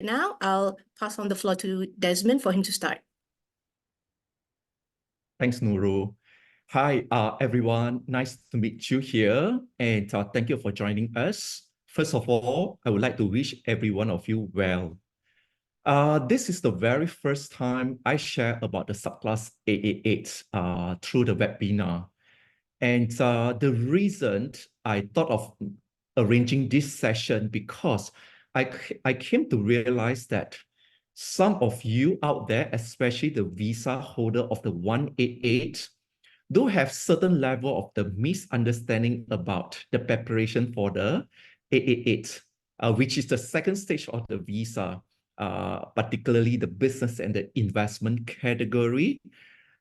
Now I'll pass on the floor to Desmond for him to start. Thanks, Nurul. Hi, everyone. Nice to meet you here, and thank you for joining us. First of all, I would like to wish every one of you well. This is the very first time I share about the subclass 888 through the webinar. And the reason I thought of arranging this session because I came to realize that some of you out there, especially the visa holder of the 188, do have certain level of the misunderstanding about the preparation for the 888, which is the second stage of the visa, particularly the business and the investment category.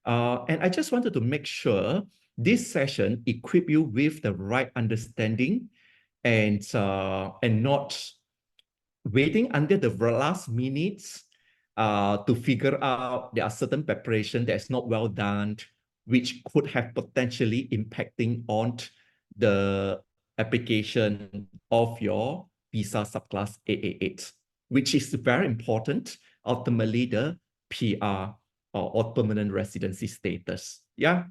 And I just wanted to make sure this session equip you with the right understanding and not waiting until the last minutes to figure out there are certain preparation that's not well done, which could have potentially impacting on the application of your visa subclass 888, which is very important, ultimately the PR or permanent residency status. Yeah.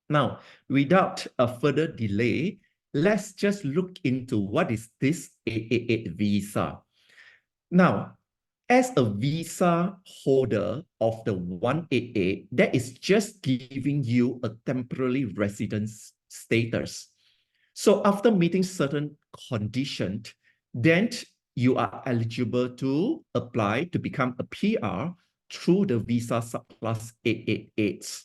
Now, without a further delay, let's just look into what is this 888 visa. Now, as a visa holder of the 188, that is just giving you a temporary residence status. So after meeting certain conditions, then you are eligible to apply to become a PR through the visa subclass 888.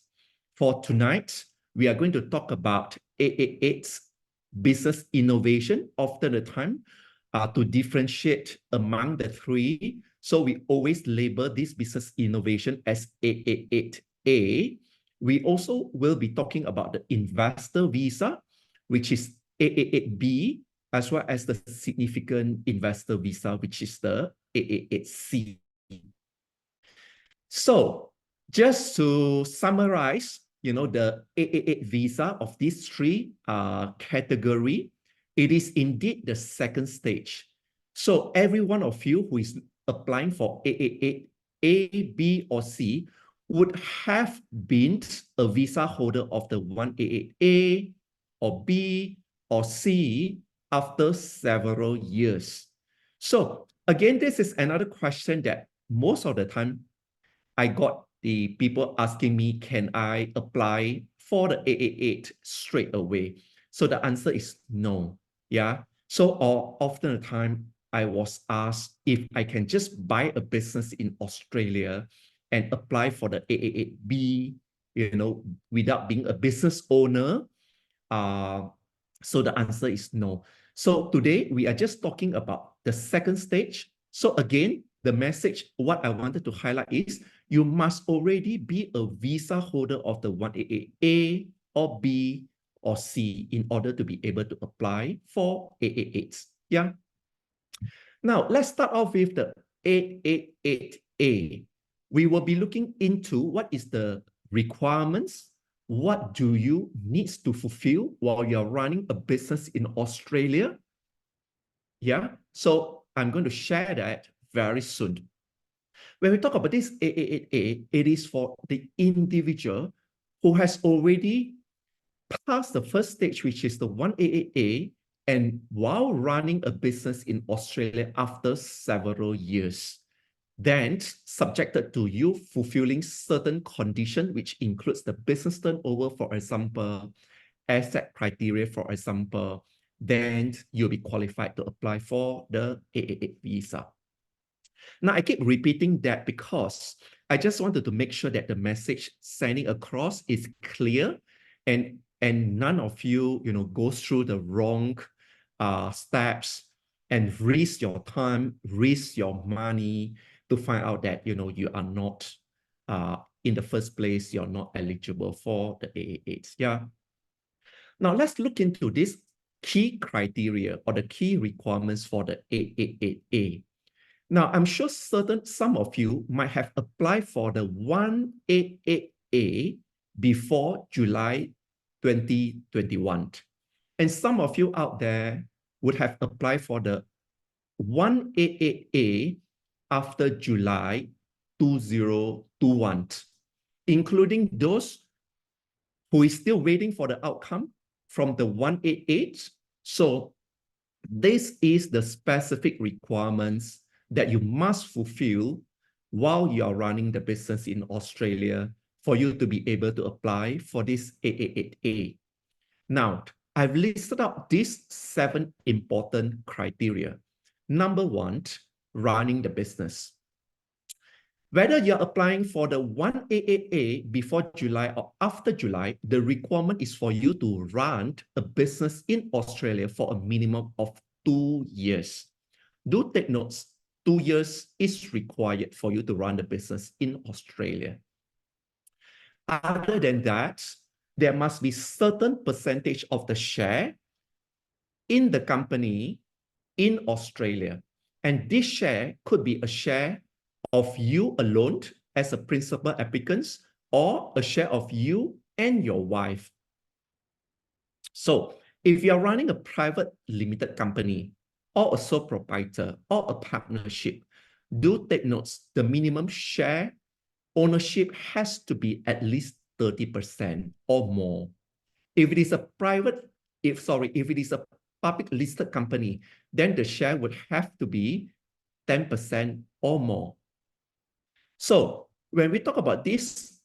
For tonight, we are going to talk about 888's business innovation. Often the time to differentiate among the three. So we always label this business innovation as 888A. We also will be talking about the investor visa, which is 888B, as well as the significant investor visa, which is the 888C. So just to summarize, the 888 visa of these three category, it is indeed the second stage. So every one of you who is applying for 888 A, B, or C would have been a visa holder of the 188A or B or C after several years. So again, this is another question that most of the time I got the people asking me, can I apply for the 888 straight away? So the answer is no. Yeah. So often the time I was asked if I can just buy a business in Australia and apply for the 888B, without being a business owner. So the answer is no. So today we are just talking about the second stage. So again, the message, what I wanted to highlight is you must already be a visa holder of the 188A or B or C in order to be able to apply for 888. Yeah. Now, let's start off with the 888A. We will be looking into what is the requirements, what do you need to fulfill while you're running a business in Australia. Yeah, so I'm going to share that very soon. When we talk about this 888A, it is for the individual who has already passed the first stage, which is the 188A, and while running a business in Australia after several years, then subjected to you fulfilling certain conditions, which includes the business turnover, for example, asset criteria, for example, then you'll be qualified to apply for the 888 visa. Now, I keep repeating that because I just wanted to make sure that the message sending across is clear and none of you, goes through the wrong steps and risk your time, risk your money to find out that, you are not, in the first place, you're not eligible for the 888. Yeah. Now, let's look into this key criteria or the key requirements for the 888A. Now, I'm sure some of you might have applied for the 188A before July 2021. And some of you out there would have applied for the 188A after July 2021, including those who is still waiting for the outcome from the 188. So this is the specific requirements that you must fulfill while you are running the business in Australia for you to be able to apply for this 888A. Now, I've listed out these 7 important criteria. Number 1, running the business. Whether you're applying for the 188A before July or after July, the requirement is for you to run a business in Australia for a minimum of 2 years. Do take notes, 2 years is required for you to run the business in Australia. Other than that, there must be certain percentage of the share in the company in Australia. And this share could be a share of you alone as a principal applicant or a share of you and your wife. So if you're running a private limited company or a sole proprietor or a partnership, do take notes. The minimum share ownership has to be at least 30% or more. If it is a if it is a public listed company, then the share would have to be 10% or more. So when we talk about this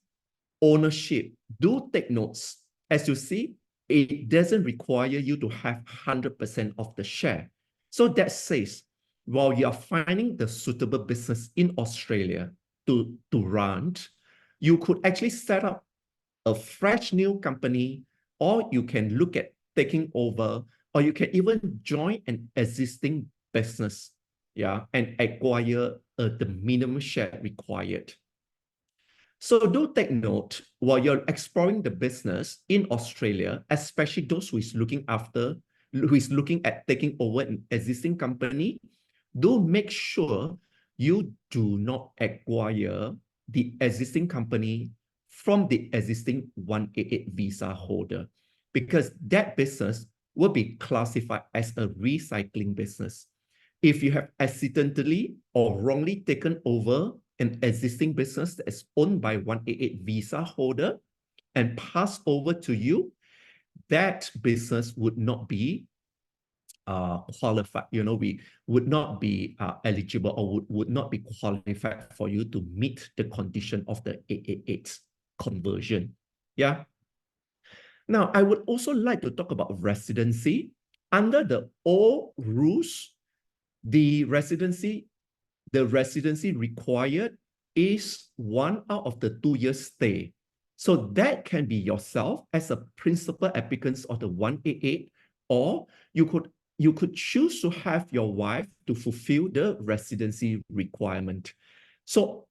ownership, do take notes. As you see, it doesn't require you to have 100% of the share. So that says, while you are finding the suitable business in Australia to run, you could actually set up a fresh new company, or you can look at taking over, or you can even join an existing business, and acquire the minimum share required. So do take note while you're exploring the business in Australia, especially those who is looking at taking over an existing company, do make sure you do not acquire the existing company from the existing 188 visa holder, because that business will be classified as a recycling business. If you have accidentally or wrongly taken over an existing business that is owned by 188 visa holder and passed over to you, that business would not be qualified. We would not be eligible or would not be qualified for you to meet the condition of the 888 conversion. Yeah. Now, I would also like to talk about residency. Under the old rules, the residency required is 1 out of the 2 years stay. So that can be yourself as a principal applicant of the 188, or you could choose to have your wife to fulfill the residency requirement. So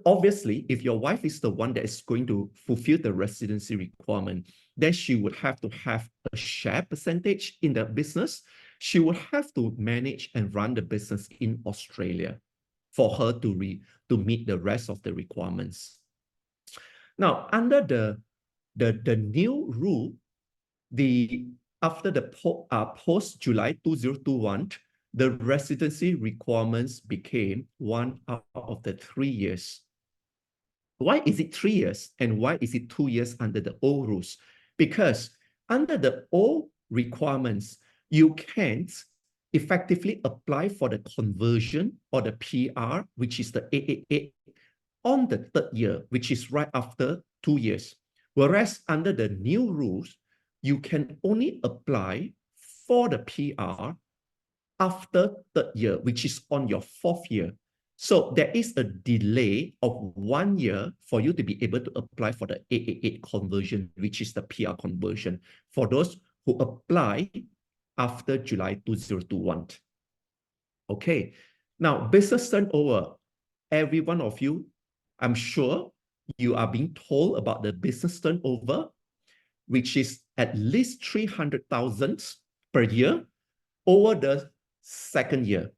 obviously, if your wife is the one that is going to fulfill the residency requirement, then she would have to have a share percentage in the business. She would have to manage and run the business in Australia for her to meet the rest of the requirements. Now, under the new rule, after the post July 2021, the residency requirements became 1 out of the 3 years. Why is it 3 years and why is it 2 years under the old rules? Because under the old requirements, you can't effectively apply for the conversion or the PR, which is the 888, on the 3rd year, which is right after 2 years. Whereas under the new rules, you can only apply for the PR after 3rd year, which is on your 4th year. So there is a delay of 1 year for you to be able to apply for the 888 conversion, which is the PR conversion, for those who apply after July 2021. Okay, now business turnover. Every one of you, I'm sure you are being told about the business turnover, which is at least 300,000 per year over the 2nd year.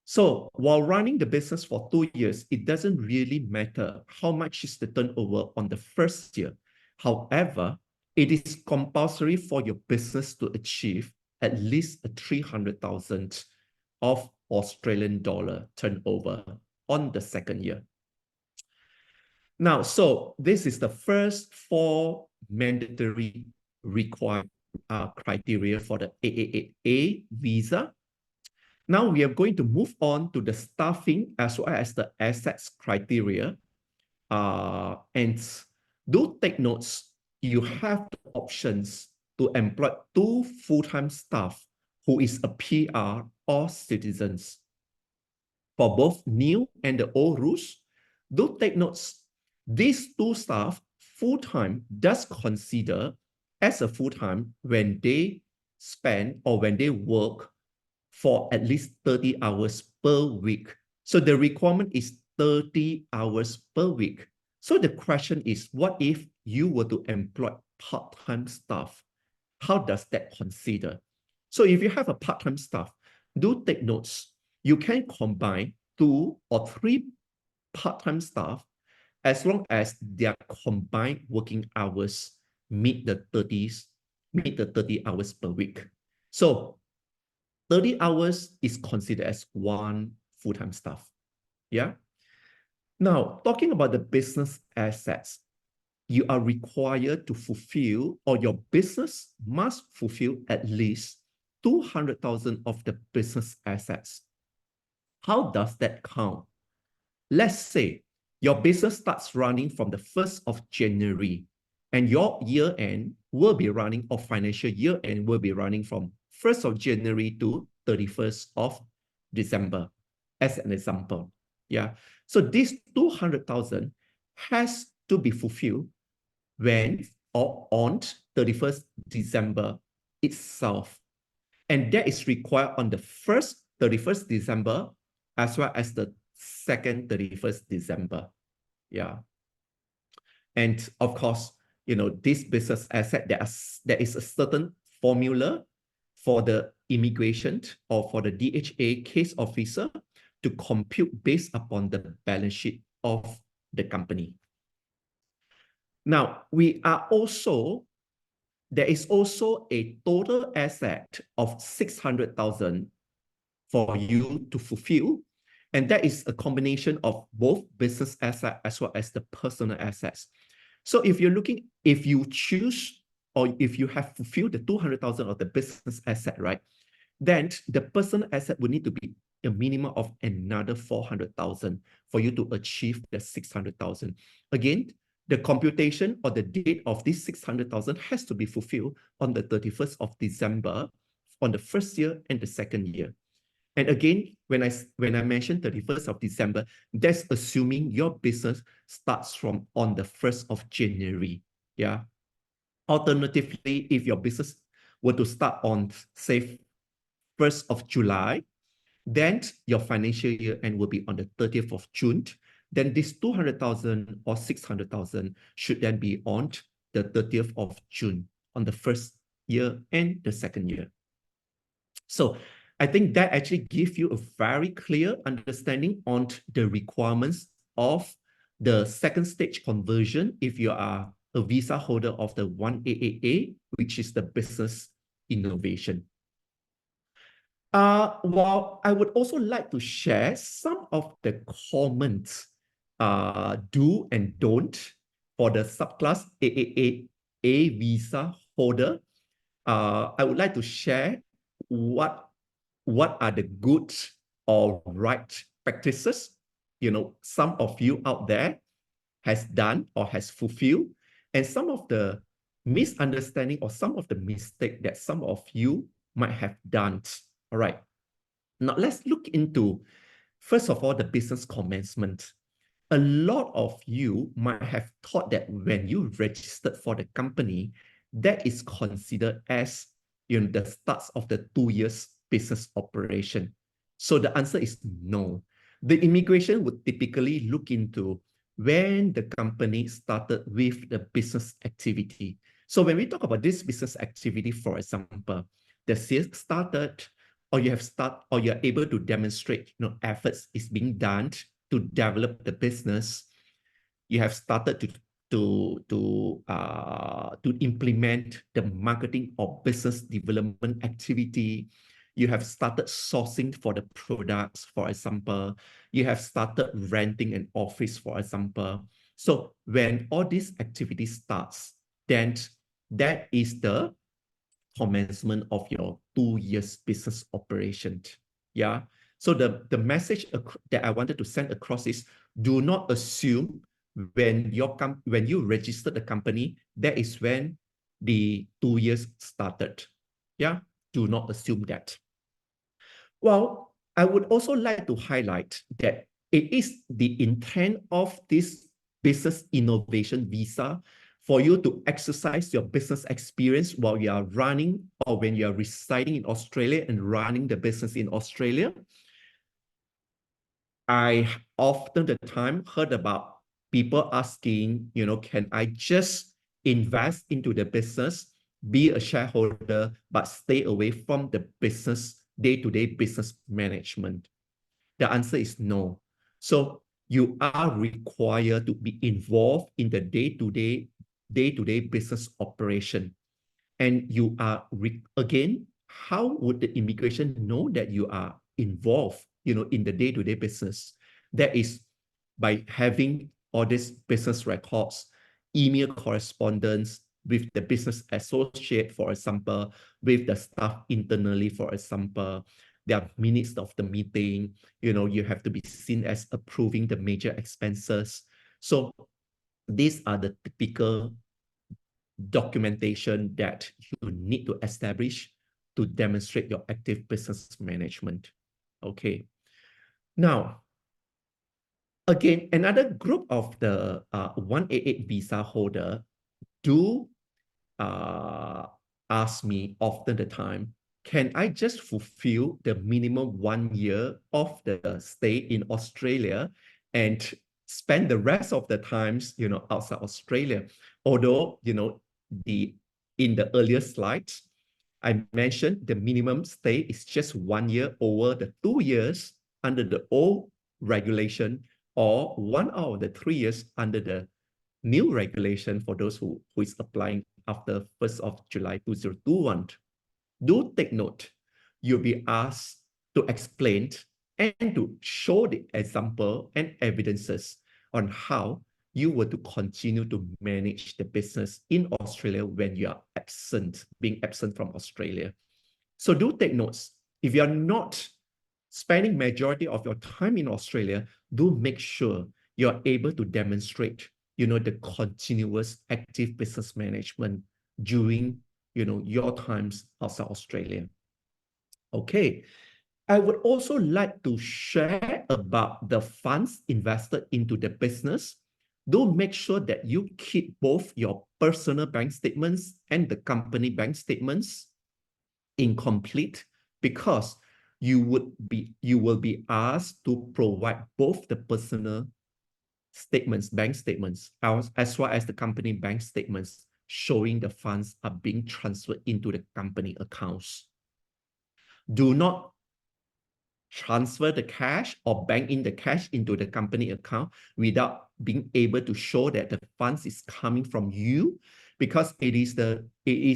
So while running the business for 2 years, it doesn't really matter how much is the turnover on the 1st year. However, it is compulsory for your business to achieve at least a 300,000 of Australian dollar turnover on the second year. Now, so this is the first 4 mandatory required criteria for the AAA visa. Now we are going to move on to the staffing as well as the assets criteria. And do take notes, you have the options to employ 2 full-time staff who is a PR or citizens. For both new and the old rules, do take notes, these 2 staff full-time does consider as a full-time when they spend or when they work for at least 30 hours per week. So the requirement is 30 hours per week. So the question is, what if you were to employ part-time staff? How does that consider? So if you have a part-time staff, do take notes. You can combine 2 or 3 part-time staff as long as their combined working hours meet the 30 hours per week. So 30 hours is considered as 1 full-time staff. Yeah. Now, talking about the business assets, you are required to fulfill, or your business must fulfill at least 200,000 of the business assets. How does that count? Let's say your business starts running from the 1st of January and your year end will be running, or financial year end will be running from 1st of January to 31st of December, as an example. Yeah. So this 200,000 has to be fulfilled when or on 31st December itself. And that is required on the 31st December, as well as the 31st December. Yeah. And of course, this business asset, there is a certain formula for the immigration or for the DHA case officer to compute based upon the balance sheet of the company. Now, there is also a total asset of 600,000 for you to fulfill. And that is a combination of both business asset as well as the personal assets. So if you choose, or if you have fulfilled the 200,000 of the business asset, right, then the personal asset will need to be a minimum of another 400,000 for you to achieve the 600,000. Again, the computation or the date of this 600,000 has to be fulfilled on the 31st of December on the first year and the second year. And again, when I mentioned 31st of December, that's assuming your business starts from on the 1st of January. Yeah. Alternatively, if your business were to start on, say, 1st of July, then your financial year end will be on the 30th of June. Then this 200,000 or 600,000 should then be on the 30th of June on the first year and the second year. So I think that actually gives you a very clear understanding on the requirements of the second stage conversion if you are a visa holder of the 1AAA, which is the business innovation. Well, I would also like to share some of the comments, do and don't for the subclass AAA visa holder. I would like to share what are the good or right practices, some of you out there has done or has fulfilled, and some of the misunderstanding or some of the mistake that some of you might have done. All right. Now let's look into, first of all, the business commencement. A lot of you might have thought that when you registered for the company, that is considered as the start of the 2 years business operation. So the answer is no. The immigration would typically look into when the company started with the business activity. So when we talk about this business activity, for example, the sales started, or you're able to demonstrate efforts is being done to develop the business. You have started to implement the marketing or business development activity. You have started sourcing for the products, for example. you have started renting an office, for example. So when all this activity starts, then that is the commencement of your 2 years business operation. Yeah. So the message that I wanted to send across is, do not assume when you register the company, that is when the 2 years started. Yeah. Do not assume that. Well, I would also like to highlight that it is the intent of this business innovation visa for you to exercise your business experience while you are running or when you are residing in Australia and running the business in Australia. I often the time heard about people asking, can I just invest into the business, be a shareholder, but stay away from the business, day-to-day business management? The answer is no. So you are required to be involved in the day-to-day business operation. And you are, again, how would the immigration know that you are involved, in the day-to-day business? That is by having all these business records, email correspondence with the business associate, for example, with the staff internally, for example. There are minutes of the meeting, you have to be seen as approving the major expenses. So these are the typical documentation that you need to establish to demonstrate your active business management. Okay. Now, again, another group of the 188 visa holder do ask me often the time, can I just fulfill the minimum 1 year of the stay in Australia and spend the rest of the times, outside Australia? Although, in the earlier slides, I mentioned the minimum stay is just 1 year over the 2 years under the old regulation, or 1 out of the 3 years under the new regulation for those who is applying after 1st of July 2021. Do take note, you'll be asked to explain and to show the example and evidences on how you were to continue to manage the business in Australia when you are being absent from Australia. So do take notes. If you're not spending majority of your time in Australia, do make sure you're able to demonstrate, the continuous active business management during, your times outside Australia. Okay. I would also like to share about the funds invested into the business. Do make sure that you keep both your personal bank statements and the company bank statements incomplete, because you will be asked to provide both the personal statements, bank statements, as well as the company bank statements showing the funds are being transferred into the company accounts. Do not transfer the cash or bank in the cash into the company account without being able to show that the funds is coming from you, because it is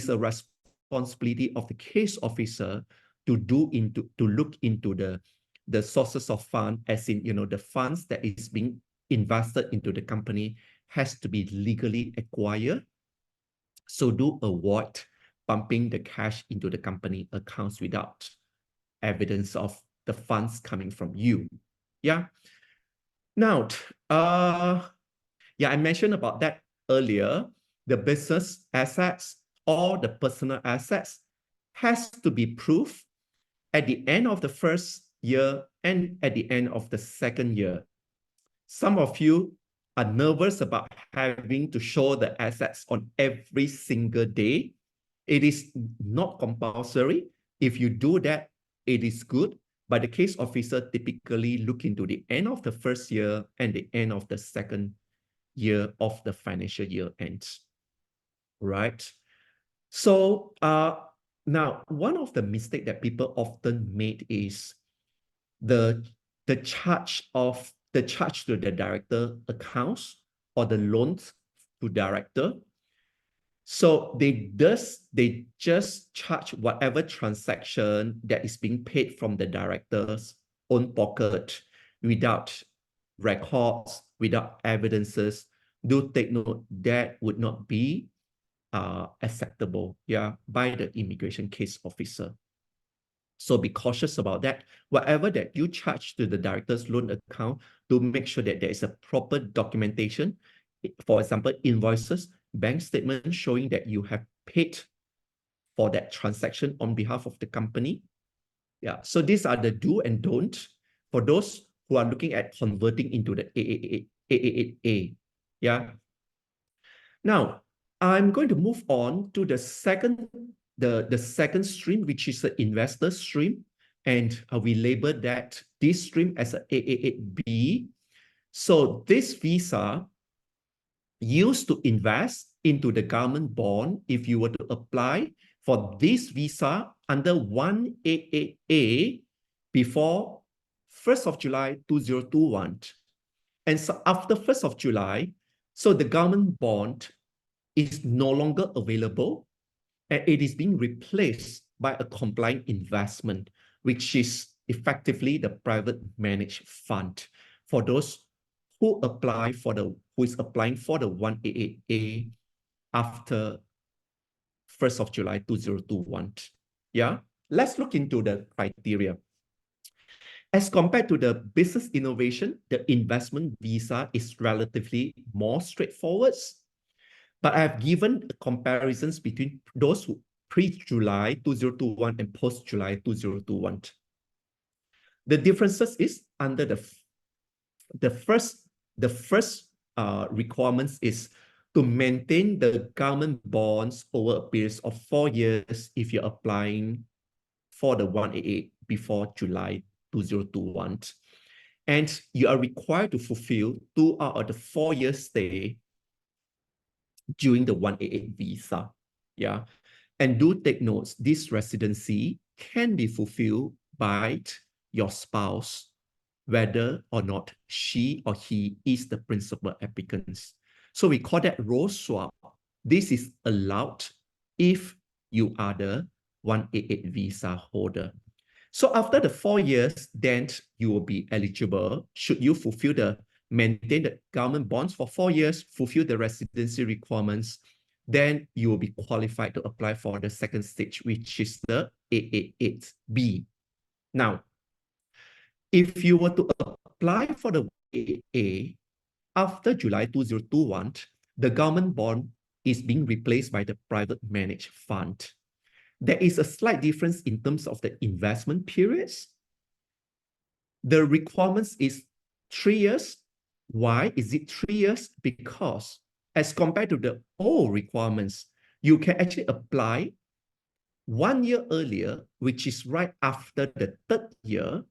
a responsibility of the case officer to look into the sources of fund, as in, the funds that is being invested into the company has to be legally acquired. So do avoid pumping the cash into the company accounts without evidence of the funds coming from you. Yeah. Now, I mentioned about that earlier. The business assets or the personal assets has to be proved at the end of the first year and at the end of the second year. Some of you are nervous about having to show the assets on every single day. It is not compulsory. If you do that, it is good. But the case officer typically look into the end of the first year and the end of the second year of the financial year ends, right? So now, one of the mistakes that people often made is the charge to the director accounts or the loans to director. So they just charge whatever transaction that is being paid from the director's own pocket without records, without evidences, do take note that would not be acceptable, yeah, by the immigration case officer. So be cautious about that. Whatever that you charge to the director's loan account, to make sure that there is a proper documentation. For example, invoices, bank statements showing that you have paid for that transaction on behalf of the company. Yeah, so these are the do and don't for those who are looking at converting into the AA8A. Yeah. Now, I'm going to move on to the second stream, which is the investor stream. And we label this stream as a AA8B. So this visa used to invest into the government bond. If you were to apply for this visa under 188A before 1st of July 2021. And so after 1st of July, so the government bond is no longer available and it is being replaced by a compliant investment, which is effectively the private managed fund. For those who is applying for the 188A after 1st of July 2021. Yeah, let's look into the criteria. As compared to the business innovation, the investment visa is relatively more straightforward. But I have given comparisons between those who pre-July 2021 and post-July 2021. The differences is under the first requirements is to maintain the government bonds over a period of 4 years if you're applying for the 188 before July 2021. And you are required to fulfill 2 out of the 4 years stay during the 188 visa. Yeah. And do take notes, this residency can be fulfilled by your spouse, whether or not she or he is the principal applicant. So we call that role swap. This is allowed if you are the 188 visa holder. So after the 4 years, then you will be eligible should you maintain the government bonds for 4 years, fulfill the residency requirements, then you will be qualified to apply for the second stage, which is the AA8B. Now, if you were to apply for the AA after July 2021, the government bond is being replaced by the private managed fund. There is a slight difference in terms of the investment periods. The requirements is 3 years. Why is it 3 years? Because as compared to the old requirements, you can actually apply 1 year earlier, which is right after the 3rd year.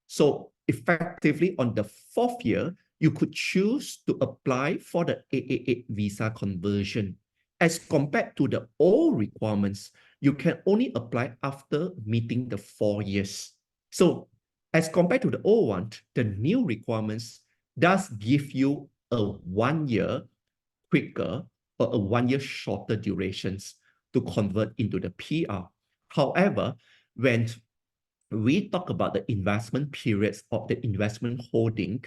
So effectively on the 4th year, you could choose to apply for the AA8 visa conversion. As compared to the old requirements, you can only apply after meeting the 4 years. So as compared to the old one, the new requirements does give you a 1 year quicker or a 1 year shorter durations to convert into the PR. However, when we talk about the investment periods of the investment holding,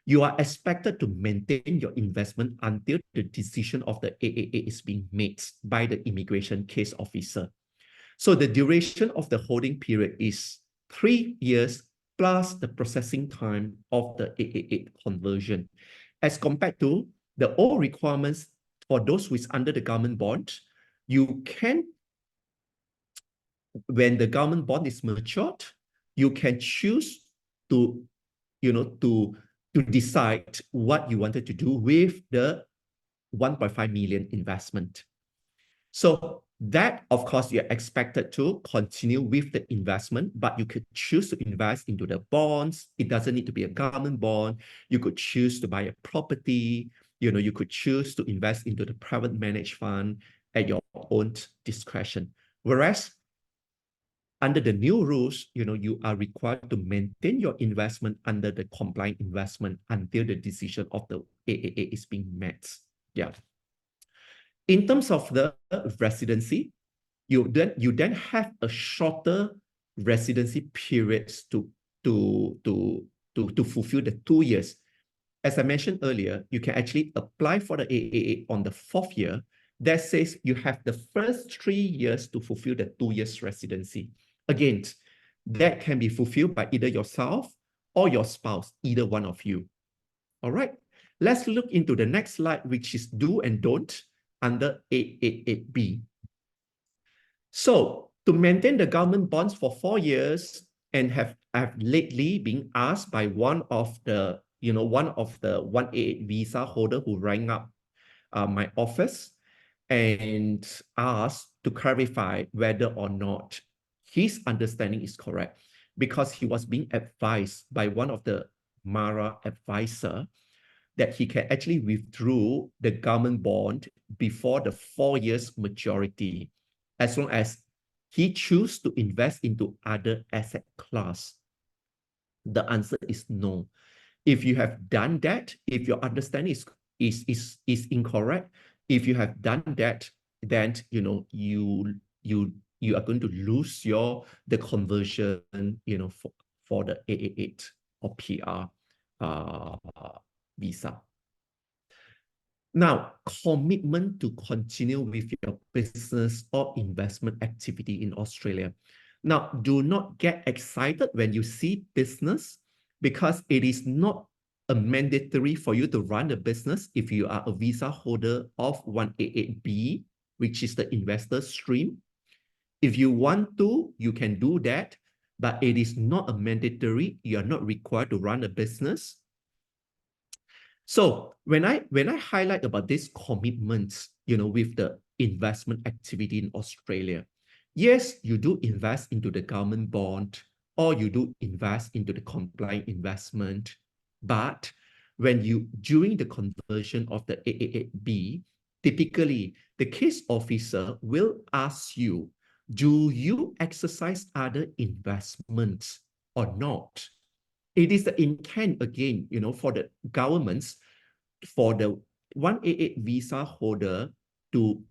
you are expected to maintain your investment until the decision of the AAA is being made by the immigration case officer. So the duration of the holding period is 3 years plus the processing time of the AA8 conversion. As compared to the old requirements for those who is under the government bond, you can, when the government bond is matured, you can choose to, to decide what you wanted to do with the 1.5 million investment. So that, of course, you're expected to continue with the investment, but you could choose to invest into the bonds. It doesn't need to be a government bond. You could choose to buy a property. You could choose to invest into the private managed fund at your own discretion. Whereas under the new rules, you are required to maintain your investment under the compliant investment until the decision of the AAA is being met. Yeah. In terms of the residency, you then have a shorter residency periods to to fulfill the 2 years. As I mentioned earlier, you can actually apply for the AAA on the 4th year. That says you have the first 3 years to fulfill the 2 years residency. Again, that can be fulfilled by either yourself or your spouse, either one of you. All right, let's look into the next slide, which is do and don't under 888B. So to maintain the government bonds for 4 years and have lately been asked by one of the 188 visa holder who rang up my office and asked to clarify whether or not his understanding is correct, because he was being advised by one of the Mara advisor that he can actually withdraw the government bond before the 4 years maturity, as long as he chooses to invest into other asset class. The answer is no. If you have done that, if your understanding is incorrect, if you have done that, then you are going to lose the conversion for the AA8 or PR visa. Now, commitment to continue with your business or investment activity in Australia. Now, do not get excited when you see business, because it is not a mandatory for you to run a business if you are a visa holder of 188B, which is the investor stream. If you want to, you can do that, but it is not a mandatory. You are not required to run a business. So when I highlight about these commitments, with the investment activity in Australia, yes, you do invest into the government bond, or you do invest into the compliant investment. But during the conversion of the AA8B, typically the case officer will ask you, do you exercise other investments or not? It is the intent, again, for the governments, for the 188 visa holder to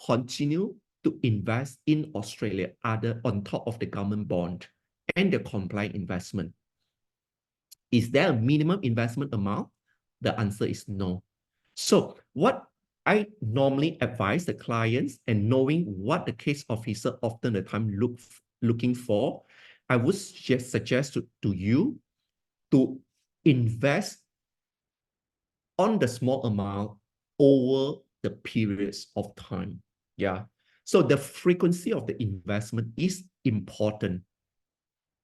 continue to invest in Australia on top of the government bond and the compliant investment. Is there a minimum investment amount? The answer is no. So what I normally advise the clients, and knowing what the case officer often the time looking for, I would just suggest to you to invest on the small amount over the periods of time. Yeah. So the frequency of the investment is important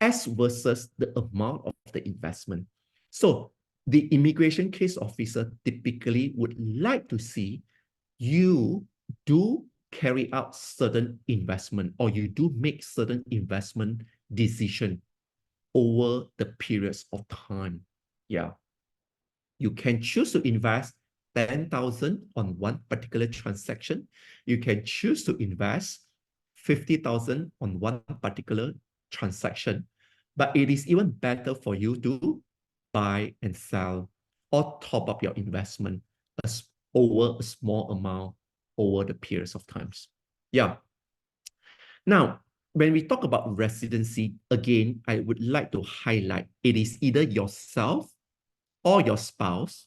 as versus the amount of the investment. So the immigration case officer typically would like to see you do carry out certain investment, or you do make certain investment decision over the periods of time. Yeah. You can choose to invest 10,000 on one particular transaction. You can choose to invest 50,000 on one particular transaction. But it is even better for you to buy and sell or top up your investment over a small amount over the periods of times. Yeah. Now, when we talk about residency, again, I would like to highlight it is either yourself or your spouse,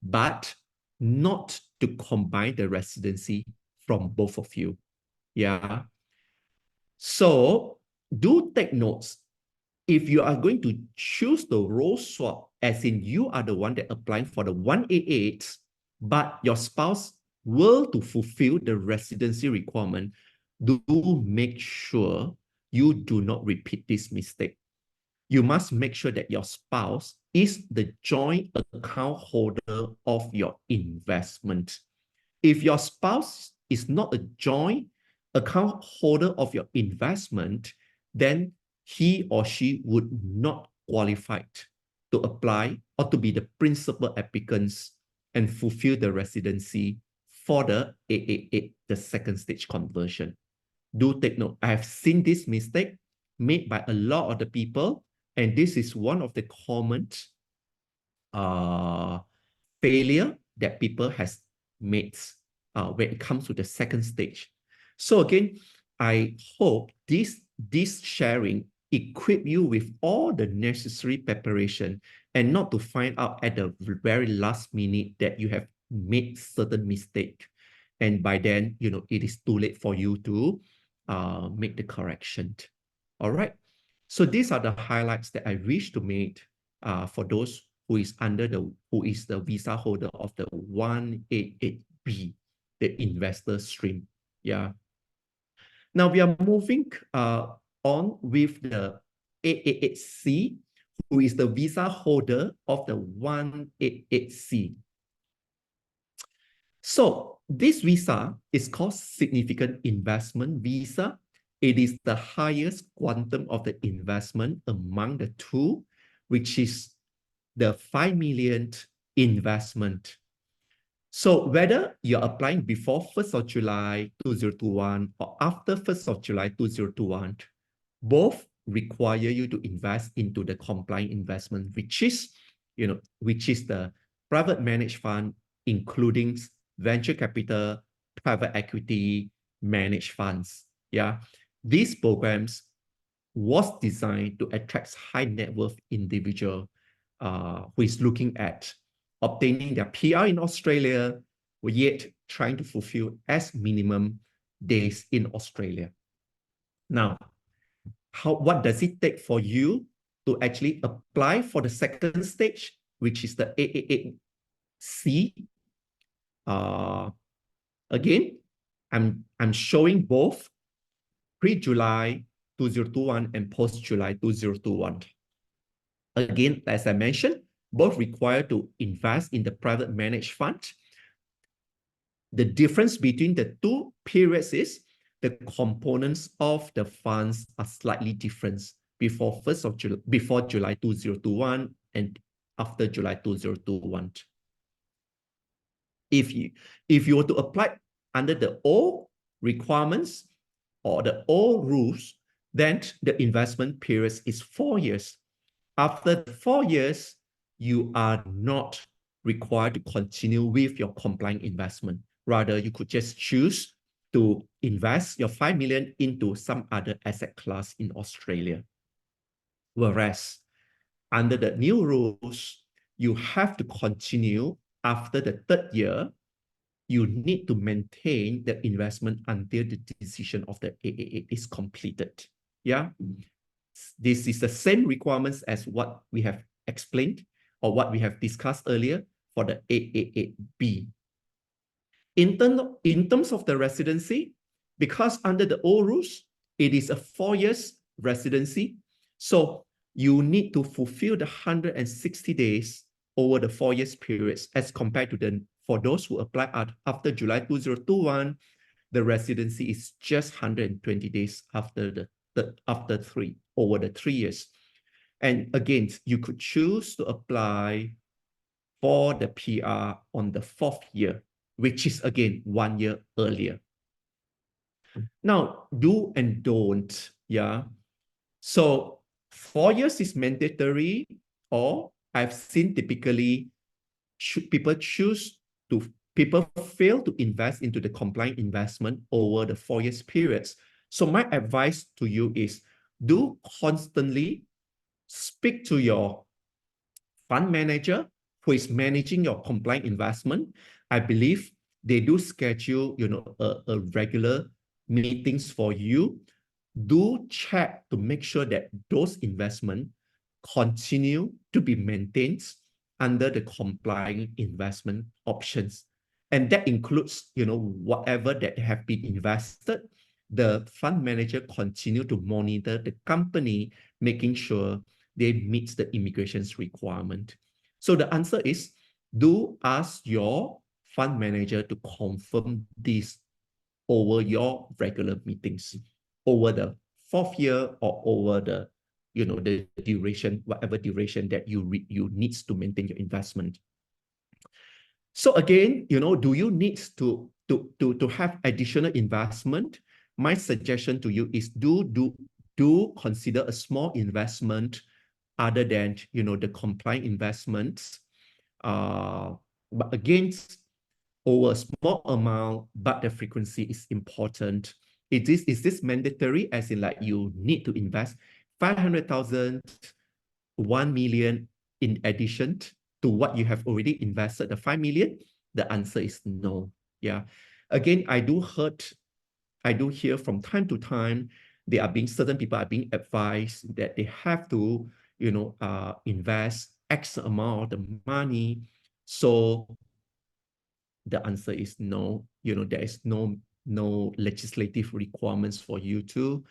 but not to combine the residency from both of you. Yeah. So do take notes. If you are going to choose the role swap, as in you are the one that applying for the 188, but your spouse will to fulfill the residency requirement, do make sure you do not repeat this mistake. You must make sure that your spouse is the joint account holder of your investment. If your spouse is not a joint account holder of your investment, then he or she would not qualify to apply or to be the principal applicants and fulfill the residency for the AA8, the second stage conversion. Do take note. I have seen this mistake made by a lot of the people, and this is one of the common failure that people has made when it comes to the second stage. So again, I hope this sharing equip you with all the necessary preparation and not to find out at the very last minute that you have made certain mistake. And by then, it is too late for you to make the correction. All right. So these are the highlights that I wish to make for those who is the visa holder of the 188B, the investor stream. Yeah. Now we are moving on with the 888C, who is the visa holder of the 188C. So this visa is called significant investment visa. It is the highest quantum of the investment among the two, which is the 5 million investment. So whether you're applying before 1st of July 2021 or after 1st of July 2021, both require you to invest into the compliant investment, which is the private managed fund, including venture capital, private equity, managed funds. Yeah, these programs was designed to attract high net worth individual who is looking at obtaining their PR in Australia, yet trying to fulfill as minimum days in Australia. Now, what does it take for you to actually apply for the second stage, which is the 888C? Again, I'm showing both pre-July 2021 and post-July 2021. Again, as I mentioned, both require to invest in the private managed fund. The difference between the two periods is the components of the funds are slightly different before July 2021 and after July 2021. If you were to apply under the old requirements or the old rules, then the investment period is 4 years. After 4 years, you are not required to continue with your compliant investment. Rather, you could just choose to invest your 5 million into some other asset class in Australia. Whereas under the new rules, you have to continue after the 3rd year. You need to maintain the investment until the decision of the AAA is completed. Yeah. This is the same requirements as what we have explained or what we have discussed earlier for the 888B. In terms of the residency, because under the old rules, it is a 4 years residency. So you need to fulfill the 160 days over the 4 years periods as compared to for those who apply after July 2021, the residency is just 120 days after over the 3 years. And again, you could choose to apply for the PR on the 4th year, which is again 1 year earlier. Now, do and don't, yeah. So 4 years is mandatory, or I've seen typically people fail to invest into the compliant investment over the 4 years periods. So my advice to you is do constantly speak to your fund manager who is managing your compliant investment. I believe they do schedule, a regular meetings for you. Do check to make sure that those investments continue to be maintained under the compliant investment options. And that includes, whatever that have been invested, the fund manager continue to monitor the company, making sure they meet the immigration's requirement. So the answer is, do ask your fund manager to confirm this over your regular meetings, over the 4th year or over the duration, whatever duration that you need to maintain your investment. So again, do you need to have additional investment? My suggestion to you is do consider a small investment other than the compliant investments. But again, over a small amount, but the frequency is important. Is this mandatory, as in like you need to invest 500,000, 1 million in addition to what you have already invested, the 5 million? The answer is no. Yeah. Again, I do hear from time to time, certain people are being advised that they have to, invest X amount of money. So the answer is no. There is no legislative requirements for you to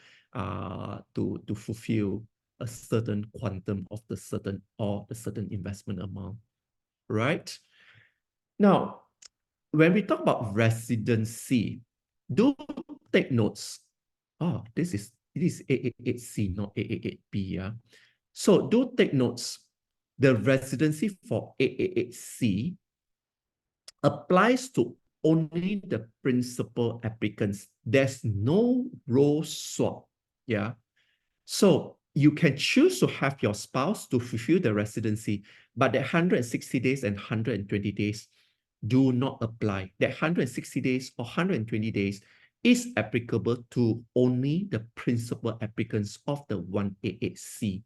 fulfill a certain quantum of the certain investment amount, right? Now, when we talk about residency, do take notes. Oh, this is 888C, not 888B. Yeah. So do take notes. The residency for 888C applies to only the principal applicants. There's no role swap. Yeah. So you can choose to have your spouse to fulfill the residency, but the 160 days and 120 days do not apply. That 160 days or 120 days is applicable to only the principal applicants of the 188C.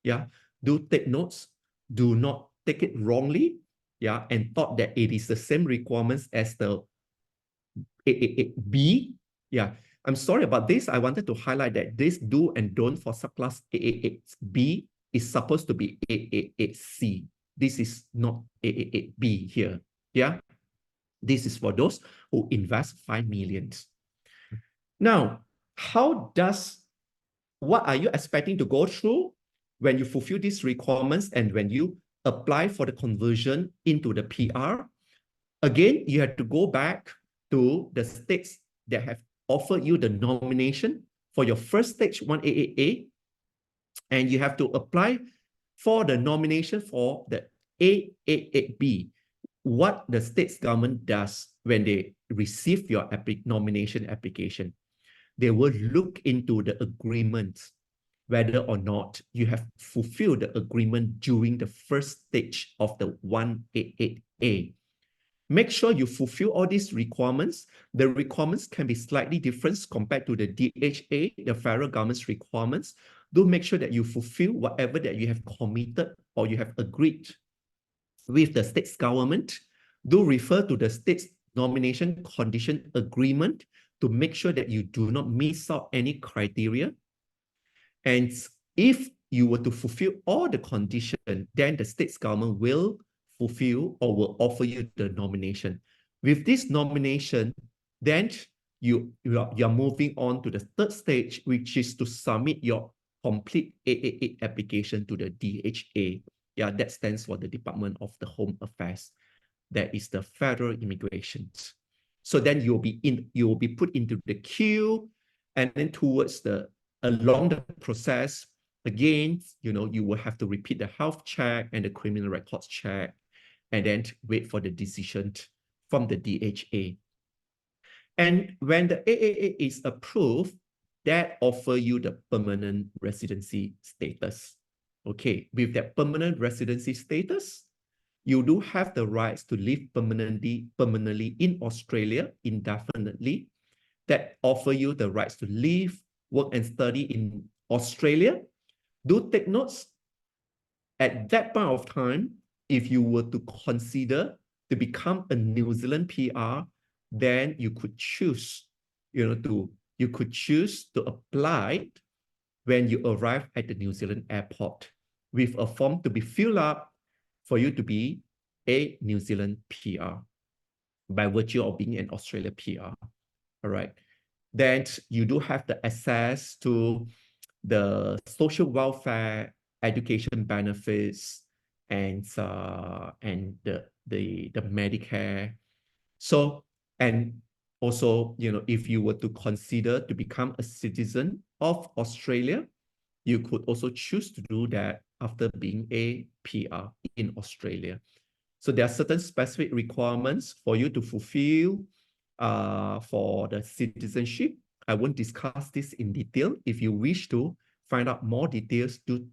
Yeah. Do take notes. Do not take it wrongly. Yeah. And thought that it is the same requirements as the 888B. Yeah. I'm sorry about this. I wanted to highlight that this do and don't for subclass 888B is supposed to be 888C. This is not 888B here. Yeah. This is for those who invest 5 million. Now, what are you expecting to go through when you fulfill these requirements and when you apply for the conversion into the PR? Again, you have to go back to the states that have offered you the nomination for your first stage 188A, and you have to apply for the nomination for the 888B. What the state's government does when they receive your nomination application, they will look into the agreement, whether or not you have fulfilled the agreement during the first stage of the 188A. Make sure you fulfill all these requirements. The requirements can be slightly different compared to the DHA, the federal government's requirements. Do make sure that you fulfill whatever that you have committed or you have agreed with the state's government. Do refer to the state's nomination condition agreement to make sure that you do not miss out any criteria. And if you were to fulfill all the conditions, then the state's government will fulfill or will offer you the nomination. With this nomination, then you're moving on to the third stage, which is to submit your complete 888 application to the DHA. Yeah, that stands for the Department of the Home Affairs. That is the federal immigration. So then you will be put into the queue, and then along the process, again, you will have to repeat the health check and the criminal records check, and then wait for the decision from the DHA. And when the AAA is approved, that offer you the permanent residency status. Okay, with that permanent residency status, you do have the rights to live permanently in Australia indefinitely. That offer you the rights to live, work, and study in Australia. Do take notes. At that point of time, if you were to consider to become a New Zealand PR, then you could choose, to apply when you arrive at the New Zealand airport with a form to be filled up for you to be a New Zealand PR by virtue of being an Australia PR. All right. Then you do have the access to the social welfare, education benefits, and the Medicare. So, and also, if you were to consider to become a citizen of Australia, you could also choose to do that after being a PR in Australia. So there are certain specific requirements for you to fulfill for the citizenship. I won't discuss this in detail. If you wish to find out more details, do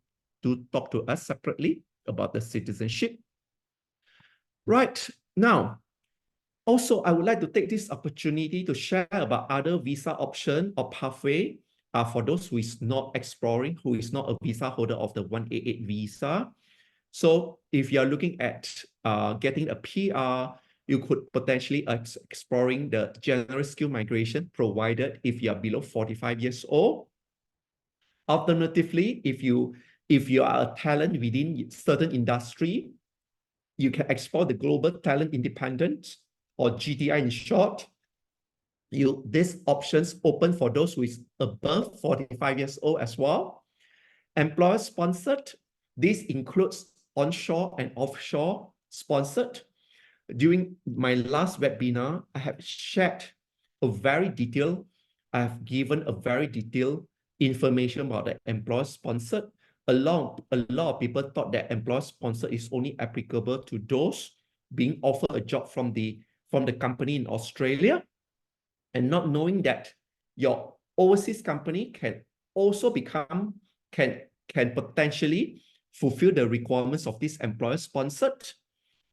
talk to us separately about the citizenship. Right, now, also, I would like to take this opportunity to share about other visa option or pathway for those who is not exploring, who is not a visa holder of the 188 visa. So if you're looking at getting a PR, you could potentially exploring the general skill migration provided if you are below 45 years old. Alternatively, if you are a talent within certain industry, you can explore the Global Talent Independent, or GTI in short. These options open for those who is above 45 years old as well. Employer sponsored, this includes onshore and offshore sponsored. During my last webinar, I have shared a very detailed, I have given a very detailed information about the employer sponsored. A lot of people thought that employer sponsored is only applicable to those being offered a job from the company in Australia, and not knowing that your overseas company can also can potentially fulfill the requirements of this employer sponsored.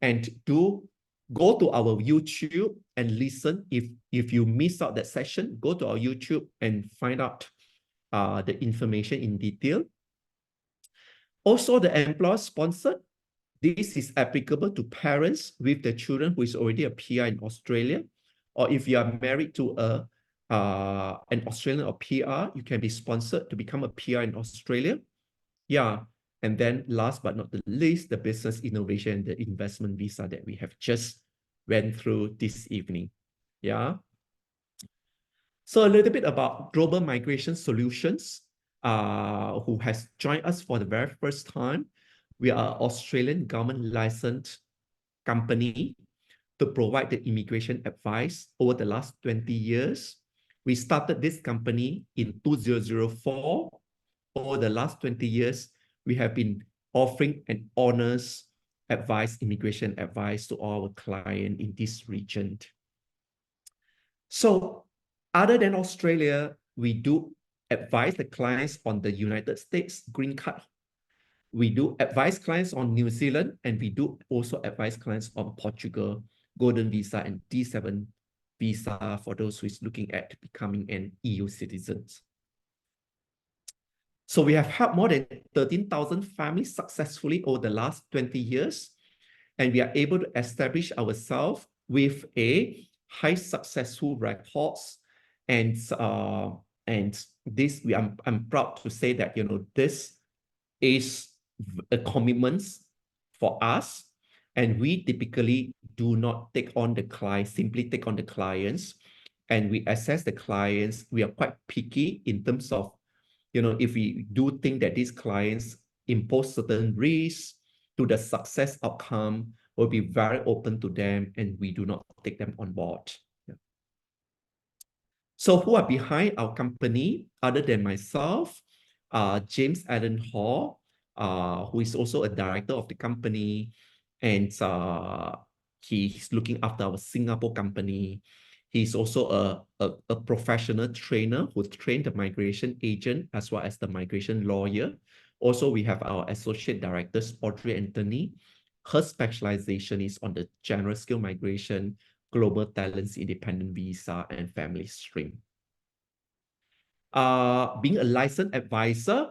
And do go to our YouTube and listen. If you miss out that session, go to our YouTube and find out the information in detail. Also, the employer sponsored, this is applicable to parents with the children who is already a PR in Australia, or if you are married to an Australian or PR, you can be sponsored to become a PR in Australia. Yeah. And then last but not the least, the business innovation, the investment visa that we have just went through this evening. Yeah. So a little bit about Global Migration Solutions, who has joined us for the very first time. We are an Australian government licensed company to provide the immigration advice over the last 20 years. We started this company in 2004. Over the last 20 years, we have been offering an honest advice, immigration advice to our client in this region. So other than Australia, we do advise the clients on the United States green card. We do advise clients on New Zealand, and we do also advise clients on Portugal, Golden Visa, and D7 visa for those who is looking at becoming an EU citizen. So we have helped more than 13,000 families successfully over the last 20 years, and we are able to establish ourselves with a high successful records. And this I'm proud to say that this is a commitment for us, and we typically do not take on the clients, simply take on the clients, and we assess the clients. We are quite picky in terms of if we do think that these clients impose certain risks to the success outcome, we'll be very open to them, and we do not take them on board. Yeah. So who are behind our company other than myself? James Allen Hall, who is also a director of the company, and he's looking after our Singapore company. He's also a professional trainer who trained the migration agent as well as the migration lawyer. Also, we have our associate directors, Audrey Anthony. Her specialization is on the general skill migration, global talents, independent visa, and family stream. Being a licensed advisor,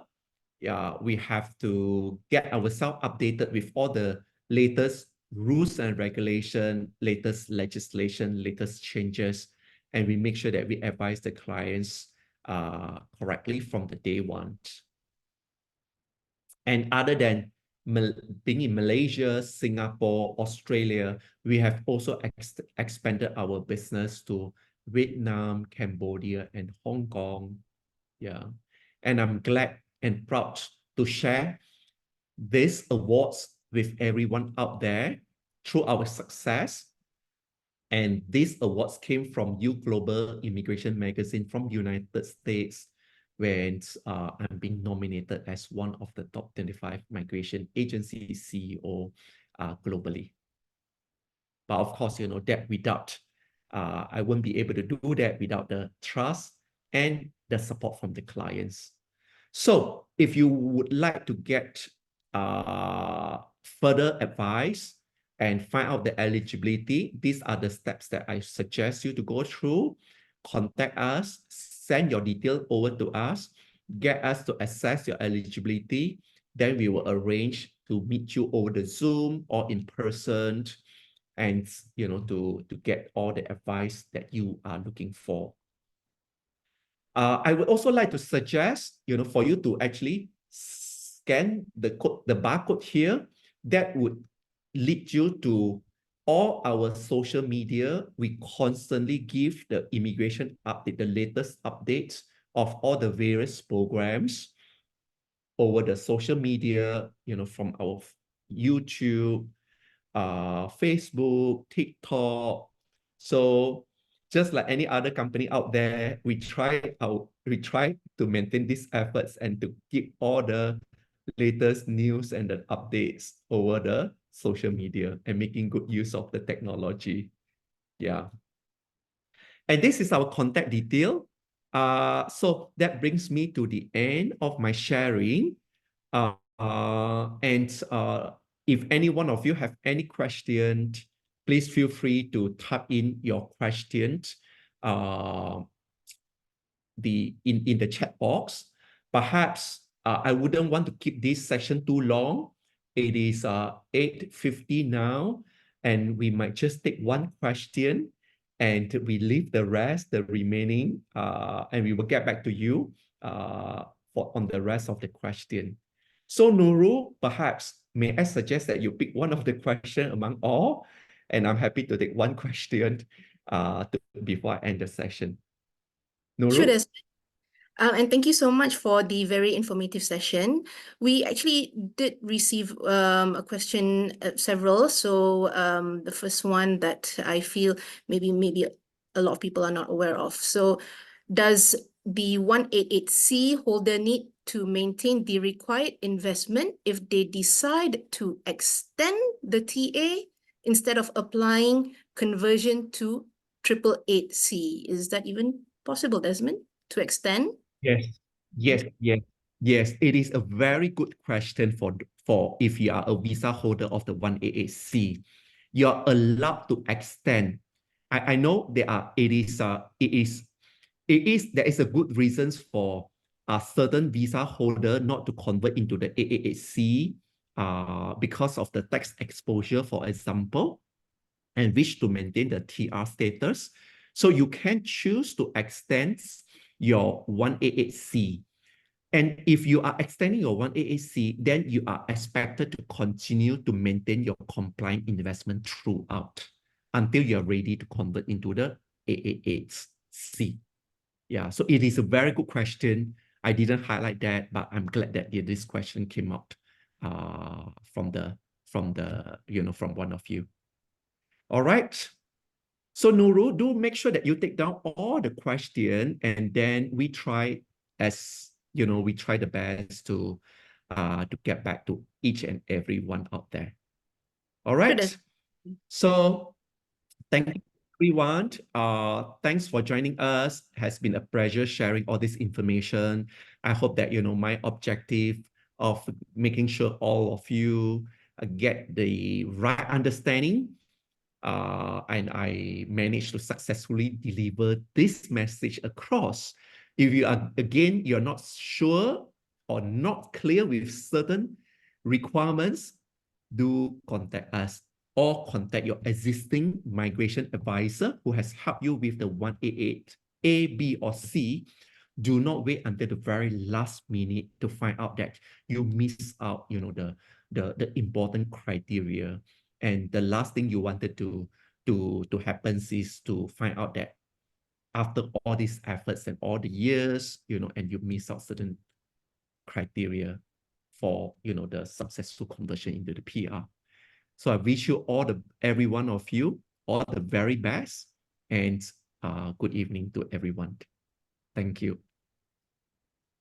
we have to get ourselves updated with all the latest rules and regulation, latest legislation, latest changes, and we make sure that we advise the clients correctly from the day one. And other than being in Malaysia, Singapore, Australia, we have also expanded our business to Vietnam, Cambodia, and Hong Kong. Yeah, and I'm glad and proud to share these awards with everyone out there through our success. And these awards came from U Global Immigration Magazine from United States, when I'm being nominated as one of the top 25 migration agency CEO globally. But of course, that without, I wouldn't be able to do that without the trust and the support from the clients. So if you would like to get further advice and find out the eligibility, these are the steps that I suggest you to go through. Contact us, send your detail over to us, get us to assess your eligibility, then we will arrange to meet you over the Zoom or in person, and to get all the advice that you are looking for. I would also like to suggest, for you to actually scan the code, the barcode here, that would lead you to all our social media. We constantly give the immigration update, the latest updates of all the various programs over the social media, from our YouTube, Facebook, TikTok. So just like any other company out there, we try to maintain these efforts and to keep all the latest news and the updates over the social media and making good use of the technology. Yeah. And this is our contact detail. So that brings me to the end of my sharing. If any one of you have any questions, please feel free to type in your questions in the chat box. Perhaps I wouldn't want to keep this session too long. It is 8:50 now, and we might just take one question and we leave the rest, the remaining, and we will get back to you on the rest of the question. So Nurul, perhaps may I suggest that you pick one of the question among all, and I'm happy to take one question before I end the session. Sure, Nurul? and thank you so much for the very informative session. We actually did receive a question, several. So the first one that I feel maybe a lot of people are not aware of. So does the 188C holder need to maintain the required investment if they decide to extend the TA instead of applying conversion to 888C? Is that even possible, Desmond, to extend? Yes. It is a very good question for if you are a visa holder of the 188C. You're allowed to extend. I know there is a good reasons for a certain visa holder not to convert into the 888C because of the tax exposure, for example, and wish to maintain the TR status. So you can choose to extend your 188C. And if you are extending your 188C, then you are expected to continue to maintain your compliant investment throughout until you're ready to convert into the 888C. Yeah, so it is a very good question. I didn't highlight that, but I'm glad that this question came out from one of you. All right. So Nurul, do make sure that you take down all the question, and then we try the best to get back to each and every one out there. All right. So thank you, everyone. Thanks for joining us. It has been a pleasure sharing all this information. I hope that my objective of making sure all of you get the right understanding, and I managed to successfully deliver this message across. If you're not sure or not clear with certain requirements, do contact us or contact your existing migration advisor who has helped you with the 188 A, B, or C. Do not wait until the very last minute to find out that you miss out, the important criteria. And the last thing you wanted to happen is to find out that after all these efforts and all the years, and you miss out certain criteria for, the successful conversion into the PR. So I wish you every one of you, all the very best, and good evening to everyone. Thank you.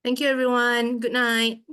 Thank you, everyone. Good night.